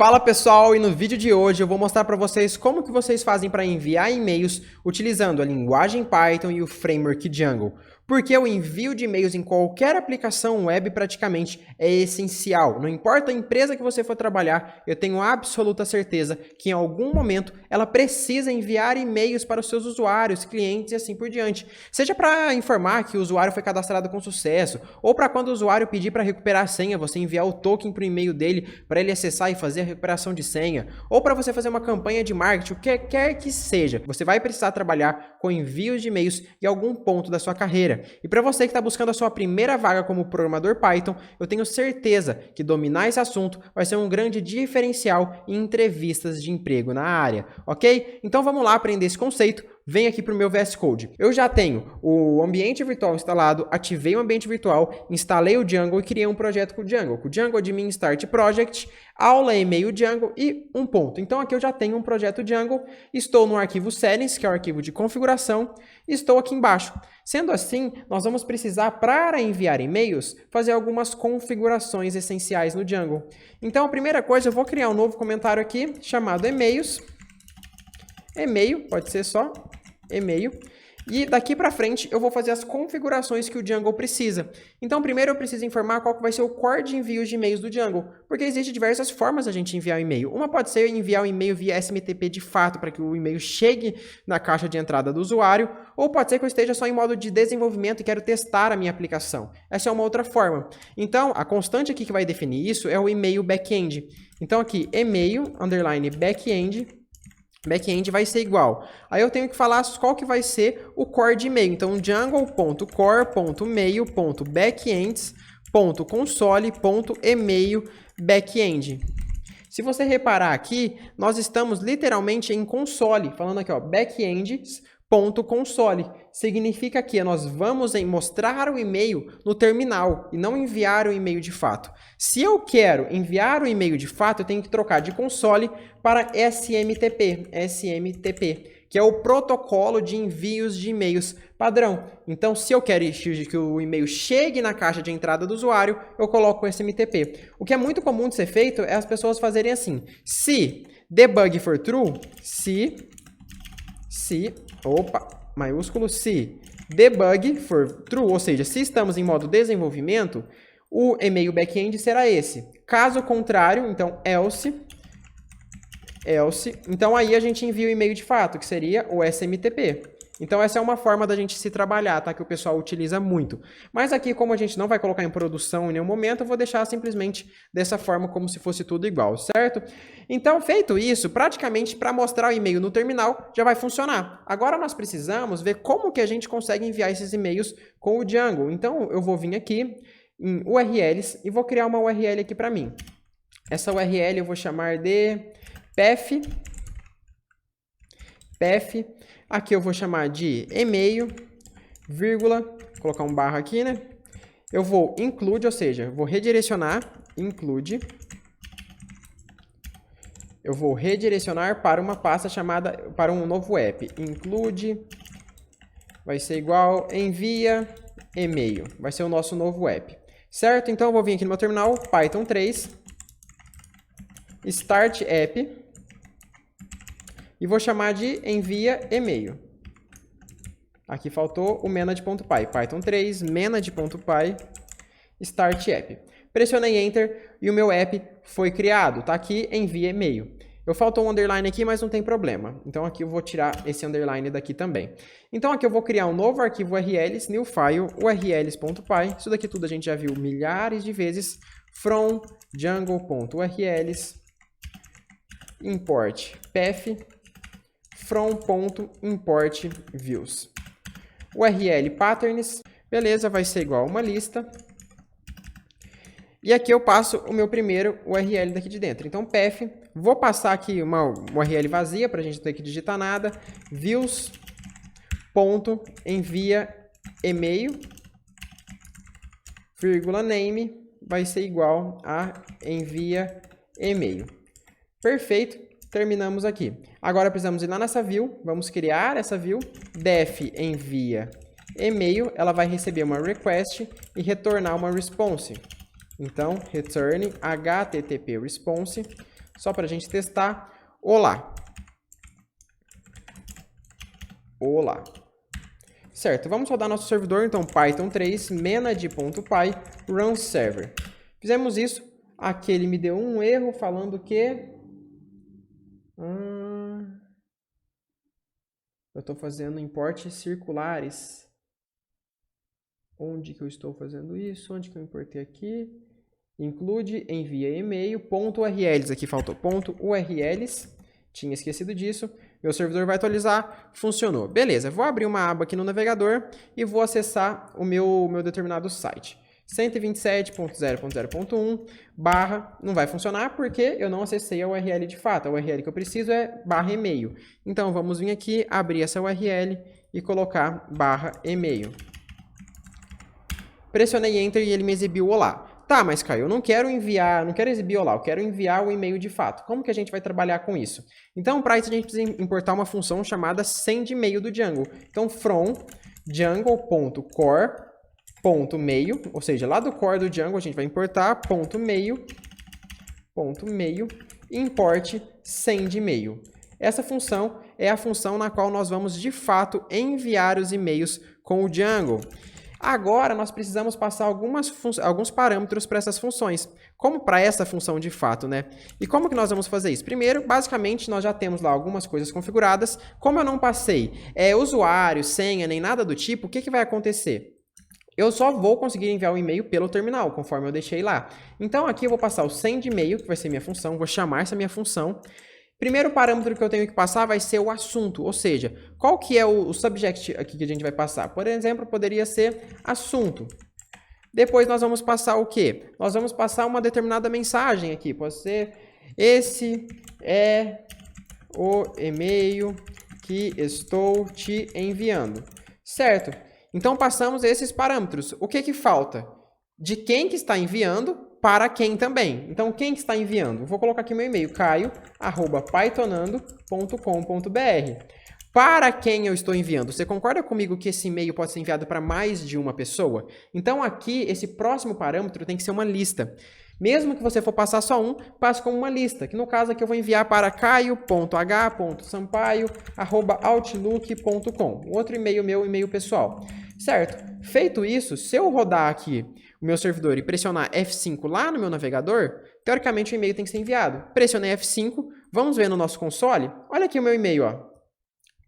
Fala pessoal, e no vídeo de hoje eu vou mostrar para vocês como que vocês fazem para enviar e-mails utilizando a linguagem Python e o framework Django. Porque o envio de e-mails em qualquer aplicação web praticamente é essencial. Não importa a empresa que você for trabalhar, eu tenho absoluta certeza que em algum momento ela precisa enviar e-mails para os seus usuários, clientes e assim por diante. Seja para informar que o usuário foi cadastrado com sucesso, ou para quando o usuário pedir para recuperar a senha, você enviar o token para o e-mail dele para ele acessar e fazer a recuperação de senha, ou para você fazer uma campanha de marketing, o que quer que seja. Você vai precisar trabalhar com envios de e-mails em algum ponto da sua carreira. E para você que está buscando a sua primeira vaga como programador Python, eu tenho certeza que dominar esse assunto vai ser um grande diferencial em entrevistas de emprego na área, ok? Então vamos lá aprender esse conceito. Vem aqui para o meu VS Code. Eu já tenho o ambiente virtual instalado, ativei o ambiente virtual, instalei o Django e criei um projeto com o Django. Com o Django Admin Start Project, aula e-mail Django e um ponto. Então aqui eu já tenho um projeto Django, estou no arquivo settings, que é o arquivo de configuração, e estou aqui embaixo. Sendo assim, nós vamos precisar, para enviar e-mails, fazer algumas configurações essenciais no Django. Então a primeira coisa, eu vou criar um novo comentário aqui, chamado e-mails. E-mail, pode ser só e-mail. E daqui para frente eu vou fazer as configurações que o Django precisa. Então primeiro eu preciso informar qual que vai ser o core de envios de e-mails do Django, porque existem diversas formas a gente enviar um e-mail. Uma pode ser enviar um e-mail via SMTP de fato, para que o e-mail chegue na caixa de entrada do usuário, ou pode ser que eu esteja só em modo de desenvolvimento e quero testar a minha aplicação. Essa é uma outra forma. Então a constante aqui que vai definir isso é o e-mail backend. Então aqui e-mail underline backend vai ser igual. Aí eu tenho que falar qual que vai ser o core de e-mail. Então, django.core.mail.backends.console.email backend. Se você reparar aqui, nós estamos literalmente em console, falando aqui, ó, backends.console. Significa que nós vamos mostrar o e-mail no terminal e não enviar o e-mail de fato. Se eu quero enviar o e-mail de fato, eu tenho que trocar de console para SMTP, que é o protocolo de envios de e-mails padrão. Então, se eu quero que o e-mail chegue na caixa de entrada do usuário, eu coloco o SMTP. O que é muito comum de ser feito é as pessoas fazerem assim: se debug for true, maiúsculo, se debug for true, ou seja, se estamos em modo desenvolvimento, o e-mail backend será esse. Caso contrário, então else, então aí a gente envia o e-mail de fato, que seria o SMTP. Então essa é uma forma da gente se trabalhar, tá? Que o pessoal utiliza muito. Mas aqui, como a gente não vai colocar em produção em nenhum momento, eu vou deixar simplesmente dessa forma, como se fosse tudo igual, certo? Então, feito isso, praticamente para mostrar o e-mail no terminal, já vai funcionar. Agora nós precisamos ver como que a gente consegue enviar esses e-mails com o Django. Então eu vou vir aqui em URLs e vou criar uma URL aqui para mim. Essa URL eu vou chamar de path. Aqui eu vou chamar de e-mail, vírgula, colocar um barra aqui, né? Eu vou include, ou seja, vou redirecionar, include. Eu vou redirecionar para uma pasta chamada, para um novo app. Include, vai ser igual, envia, e-mail. Vai ser o nosso novo app. Certo? Então eu vou vir aqui no meu terminal, Python 3, start app. E vou chamar de envia e-mail. Aqui faltou o manage.py. Python 3, manage.py, start app. Pressionei Enter e o meu app foi criado. Tá aqui, envia e-mail. Eu faltou um underline aqui, mas não tem problema. Então aqui eu vou tirar esse underline daqui também. Então aqui eu vou criar um novo arquivo URLs, new file, urls.py. Isso daqui tudo a gente já viu milhares de vezes. From django.urls, import path, from.import views. URL patterns, beleza, vai ser igual a uma lista. E aqui eu passo o meu primeiro URL daqui de dentro. Então, path, vou passar aqui uma URL vazia para a gente não ter que digitar nada. Views.envia e-mail, vírgula name, vai ser igual a envia e-mail. Perfeito. Terminamos aqui. Agora precisamos ir lá nessa view, vamos criar essa view, def envia e-mail, ela vai receber uma request e retornar uma response. Então, return http response só para a gente testar. Olá. Olá. Certo, vamos rodar nosso servidor, então Python 3, menad.py, run server. Fizemos isso, aqui ele me deu um erro falando que... eu estou fazendo import circulares. Onde que eu estou fazendo isso? Onde que eu importei aqui? Include, envia e-mail, ponto .urls, aqui faltou ponto .urls, tinha esquecido disso. Meu servidor vai atualizar, funcionou. Beleza, vou abrir uma aba aqui no navegador e vou acessar o meu determinado site. 127.0.0.1 barra, não vai funcionar porque eu não acessei a URL de fato. A URL que eu preciso é barra e-mail. Então, vamos vir aqui, abrir essa URL e colocar barra e-mail. Pressionei Enter e ele me exibiu olá. Tá, mas Caio, eu não quero enviar, não quero exibir olá, eu quero enviar o e-mail de fato. Como que a gente vai trabalhar com isso? Então, para isso a gente precisa importar uma função chamada sendMail do Django. Então, from django.core.mail, ou seja, lá do core do Django a gente vai importar .mail e importe sendMail. Essa função é a função na qual nós vamos, de fato, enviar os e-mails com o Django. Agora, nós precisamos passar alguns parâmetros para essas funções, como para essa função de fato, né? E como que nós vamos fazer isso? Primeiro, basicamente, nós já temos lá algumas coisas configuradas. Como eu não passei usuário, senha, nem nada do tipo, o que que vai acontecer? Eu só vou conseguir enviar o e-mail pelo terminal, conforme eu deixei lá. Então, aqui eu vou passar o sendMail, que vai ser minha função, vou chamar essa minha função. Primeiro parâmetro que eu tenho que passar vai ser o assunto, ou seja, qual que é o subject aqui que a gente vai passar? Por exemplo, poderia ser assunto. Depois nós vamos passar o quê? Nós vamos passar uma determinada mensagem aqui, pode ser: esse é o e-mail que estou te enviando. Certo? Então passamos esses parâmetros. O que que falta? De quem que está enviando para quem também. Então, quem que está enviando? Vou colocar aqui meu e-mail, caio@pythonando.com.br. Para quem eu estou enviando? Você concorda comigo que esse e-mail pode ser enviado para mais de uma pessoa? Então, aqui, esse próximo parâmetro tem que ser uma lista. Mesmo que você for passar só um, passe como uma lista, que no caso aqui eu vou enviar para caio.h.sampaio@outlook.com. Outro e-mail meu, e-mail pessoal. Certo? Feito isso, se eu rodar aqui o meu servidor e pressionar F5 lá no meu navegador, teoricamente o e-mail tem que ser enviado. Pressionei F5, vamos ver no nosso console. Olha aqui o meu e-mail, ó.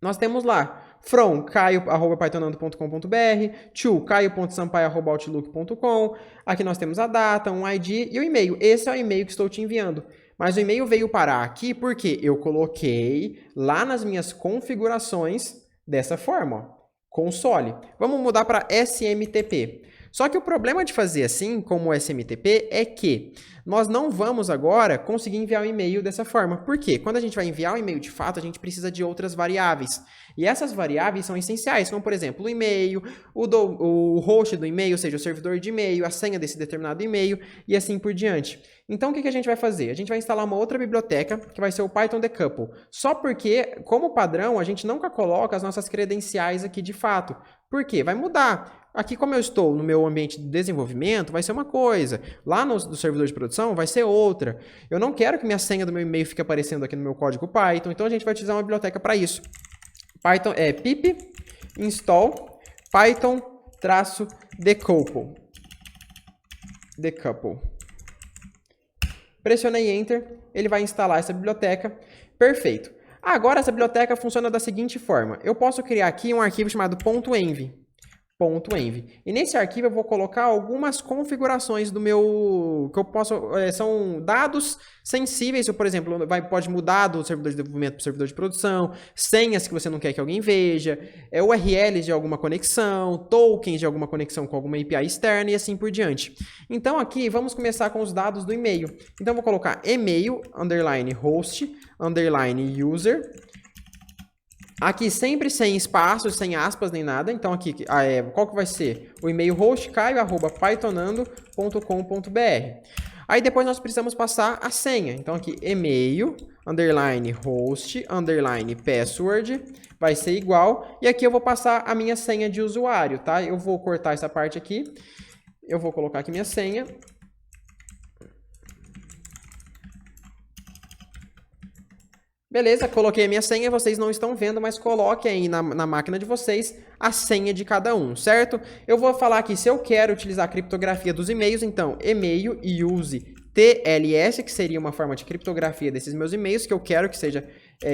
Nós temos lá from caio@pythonando.com.br, to caio.sampaio@outlook.com. Aqui nós temos a data, um ID e o e-mail. Esse é o e-mail que estou te enviando. Mas o e-mail veio parar aqui porque eu coloquei lá nas minhas configurações dessa forma, ó. Console. Vamos mudar para SMTP. Só que o problema de fazer assim, como o SMTP, é que nós não vamos agora conseguir enviar o e-mail dessa forma. Por quê? Quando a gente vai enviar o e-mail de fato, a gente precisa de outras variáveis. E essas variáveis são essenciais, como por exemplo, o e-mail, o host do e-mail, ou seja, o servidor de e-mail, a senha desse determinado e-mail e assim por diante. Então, o que a gente vai fazer? A gente vai instalar uma outra biblioteca, que vai ser o Python Decouple. Só porque, como padrão, a gente nunca coloca as nossas credenciais aqui de fato. Por quê? Vai mudar. Aqui, como eu estou no meu ambiente de desenvolvimento, vai ser uma coisa. Lá no servidor de produção, vai ser outra. Eu não quero que minha senha do meu e-mail fique aparecendo aqui no meu código Python, então a gente vai utilizar uma biblioteca para isso. Python pip install python-decouple. Pressionei Enter, ele vai instalar essa biblioteca. Perfeito. Agora essa biblioteca funciona da seguinte forma. Eu posso criar aqui um arquivo chamado .env. E nesse arquivo eu vou colocar algumas configurações do meu... que eu posso... são dados sensíveis, por exemplo, pode mudar do servidor de desenvolvimento para o servidor de produção, senhas que você não quer que alguém veja, URLs de alguma conexão, tokens de alguma conexão com alguma API externa e assim por diante. Então aqui vamos começar com os dados do e-mail. Então eu vou colocar e-mail, _host, _user. Aqui sempre sem espaços, sem aspas, nem nada. Então aqui, qual que vai ser? O e-mail host caio@pythonando.com.br. Aí depois nós precisamos passar a senha. Então aqui, e-mail, _host, _password, vai ser igual. E aqui eu vou passar a minha senha de usuário, tá? Eu vou cortar essa parte aqui. Eu vou colocar aqui minha senha. Beleza, coloquei a minha senha, vocês não estão vendo, mas coloque aí na máquina de vocês a senha de cada um, certo? Eu vou falar aqui se eu quero utilizar a criptografia dos e-mails, então e-mail e use TLS, que seria uma forma de criptografia desses meus e-mails, que eu quero que seja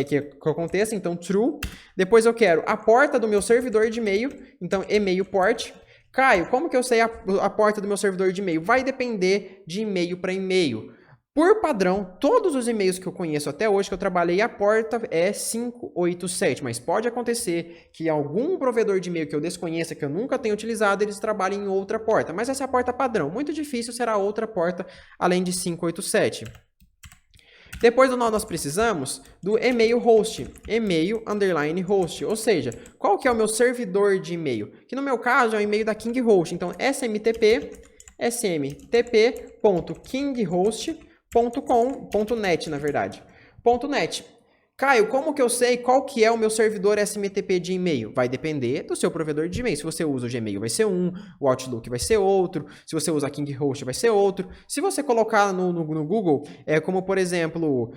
que aconteça, então true. Depois eu quero a porta do meu servidor de e-mail, então e-mail port. Caio, como que eu sei a porta do meu servidor de e-mail? Vai depender de e-mail para e-mail. Por padrão, todos os e-mails que eu conheço até hoje, que eu trabalhei, a porta é 587, mas pode acontecer que algum provedor de e-mail que eu desconheça, que eu nunca tenha utilizado, eles trabalhem em outra porta, mas essa é a porta padrão. Muito difícil será outra porta além de 587. Depois do nó, nós precisamos do e-mail host, e-mail _host, ou seja, qual que é o meu servidor de e-mail? Que no meu caso é o e-mail da King Host, então smtp.kinghost.com.net, na verdade. .net. Caio, como que eu sei qual que é o meu servidor SMTP de e-mail? Vai depender do seu provedor de e-mail. Se você usa o Gmail, vai ser um, o Outlook vai ser outro, se você usa a KingHost, vai ser outro. Se você colocar no Google, como por exemplo,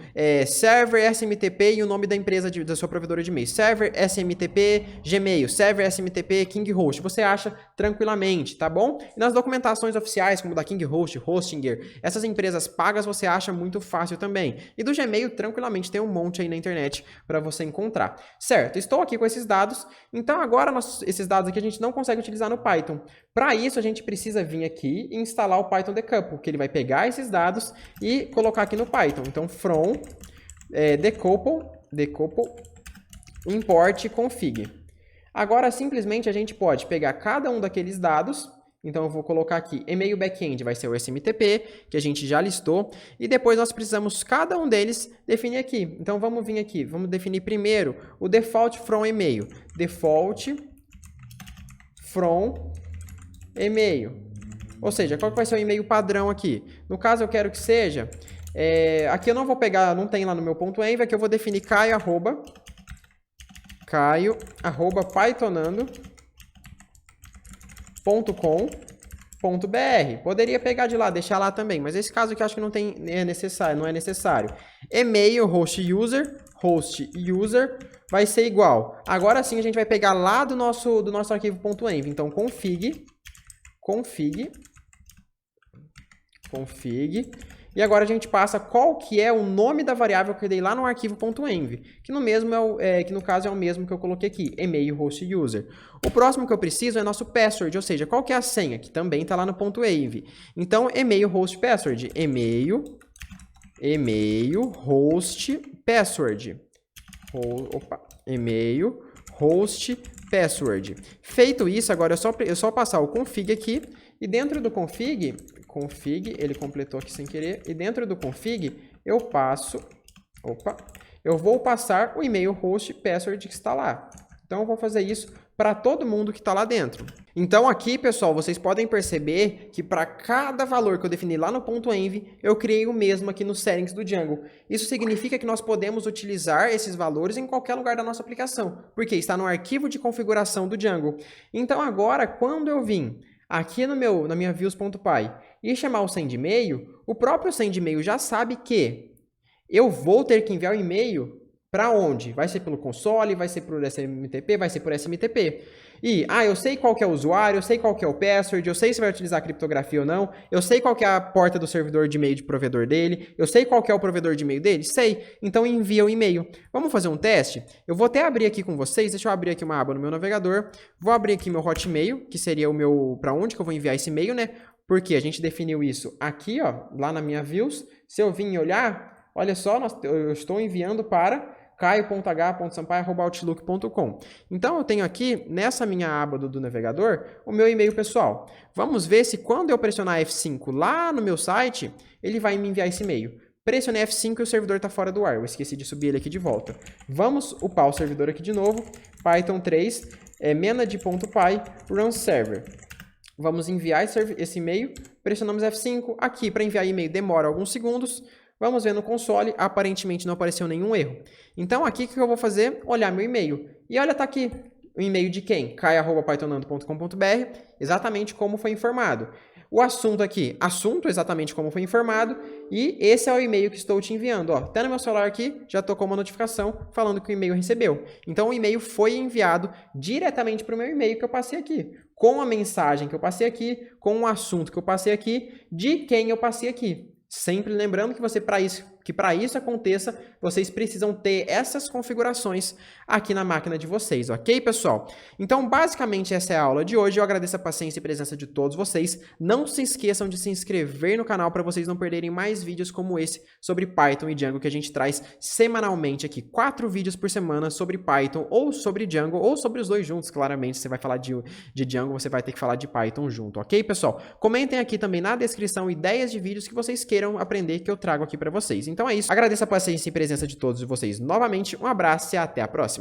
server SMTP e o nome da empresa da sua provedora de e-mail, server SMTP Gmail, server SMTP KingHost, você acha tranquilamente, tá bom? E nas documentações oficiais, como da KingHost, Hostinger, essas empresas pagas você acha muito fácil também. E do Gmail, tranquilamente, tem um monte aí na internet para você encontrar. Certo, estou aqui com esses dados, então agora esses dados aqui a gente não consegue utilizar no Python. Para isso a gente precisa vir aqui e instalar o Python Decouple, que ele vai pegar esses dados e colocar aqui no Python. Então from decouple import config. Agora simplesmente a gente pode pegar cada um daqueles dados. Então, eu vou colocar aqui, e-mail backend vai ser o SMTP, que a gente já listou, e depois nós precisamos, cada um deles, definir aqui. Então, vamos vir aqui, vamos definir primeiro o default from e-mail. Default from e-mail. Ou seja, qual que vai ser o e-mail padrão aqui? No caso, eu quero que seja, aqui eu não vou pegar, não tem lá no meu .env, aqui eu vou definir caio@pythonando.com.br. Poderia pegar de lá, deixar lá também, mas esse caso aqui eu acho que não é necessário. E-mail host user vai ser igual. Agora sim a gente vai pegar lá do nosso arquivo .env. Então config. E agora a gente passa qual que é o nome da variável que eu dei lá no arquivo .env, que no caso é o mesmo que eu coloquei aqui, e-mail host user. O próximo que eu preciso é nosso password, ou seja, qual que é a senha, que também está lá no .env. Então, e-mail host password, e-mail host password. E-mail host password. Feito isso, agora é só passar o config aqui, e dentro do config, ele completou aqui sem querer, e dentro do config eu vou passar o e-mail host password que está lá. Então eu vou fazer isso para todo mundo que está lá dentro. Então aqui, pessoal, vocês podem perceber que para cada valor que eu defini lá no .env, eu criei o mesmo aqui no settings do Django. Isso significa que nós podemos utilizar esses valores em qualquer lugar da nossa aplicação, porque está no arquivo de configuração do Django. Então agora, quando eu vim aqui na minha views.py e chamar o send e-mail, o próprio send e-mail já sabe que eu vou ter que enviar o e-mail para onde? Vai ser pelo console, vai ser por SMTP, vai ser por SMTP. E, eu sei qual que é o usuário, eu sei qual que é o password, eu sei se vai utilizar criptografia ou não, eu sei qual que é a porta do servidor de e-mail de provedor dele, eu sei qual que é o provedor de e-mail dele? Sei. Então, envia o e-mail. Vamos fazer um teste? Eu vou até abrir aqui com vocês, deixa eu abrir aqui uma aba no meu navegador, vou abrir aqui meu Hotmail, que seria o meu, para onde que eu vou enviar esse e-mail, né? Porque a gente definiu isso aqui, ó, lá na minha views. Se eu vim olhar, olha só, eu estou enviando para caio.h.sampaio@outlook.com. Então, eu tenho aqui, nessa minha aba do navegador, o meu e-mail pessoal. Vamos ver se quando eu pressionar F5 lá no meu site, ele vai me enviar esse e-mail. Pressionei F5 e o servidor está fora do ar. Eu esqueci de subir ele aqui de volta. Vamos upar o servidor aqui de novo. Python 3, menad.py, run server. Vamos enviar esse e-mail. Pressionamos F5. Aqui, para enviar e-mail, demora alguns segundos. Vamos ver no console, aparentemente não apareceu nenhum erro. Então aqui o que eu vou fazer? Olhar meu e-mail. E olha, tá aqui o e-mail de quem? caio@pythonando.com.br, exatamente como foi informado. O assunto aqui, assunto exatamente como foi informado, e esse é o e-mail que estou te enviando. Ó, até no meu celular aqui já tocou uma notificação falando que o e-mail recebeu. Então o e-mail foi enviado diretamente para o meu e-mail que eu passei aqui, com a mensagem que eu passei aqui, com o assunto que eu passei aqui, de quem eu passei aqui. Sempre lembrando que para isso aconteça, vocês precisam ter essas configurações aqui na máquina de vocês, ok, pessoal? Então, basicamente, essa é a aula de hoje. Eu agradeço a paciência e presença de todos vocês. Não se esqueçam de se inscrever no canal para vocês não perderem mais vídeos como esse sobre Python e Django que a gente traz semanalmente aqui. 4 vídeos por semana sobre Python ou sobre Django, ou sobre os dois juntos, claramente. Você vai falar de Django, você vai ter que falar de Python junto, ok, pessoal? Comentem aqui também na descrição ideias de vídeos que vocês queiram aprender que eu trago aqui para vocês. Então é isso. Agradeço a paciência e presença de todos vocês novamente. Um abraço e até a próxima.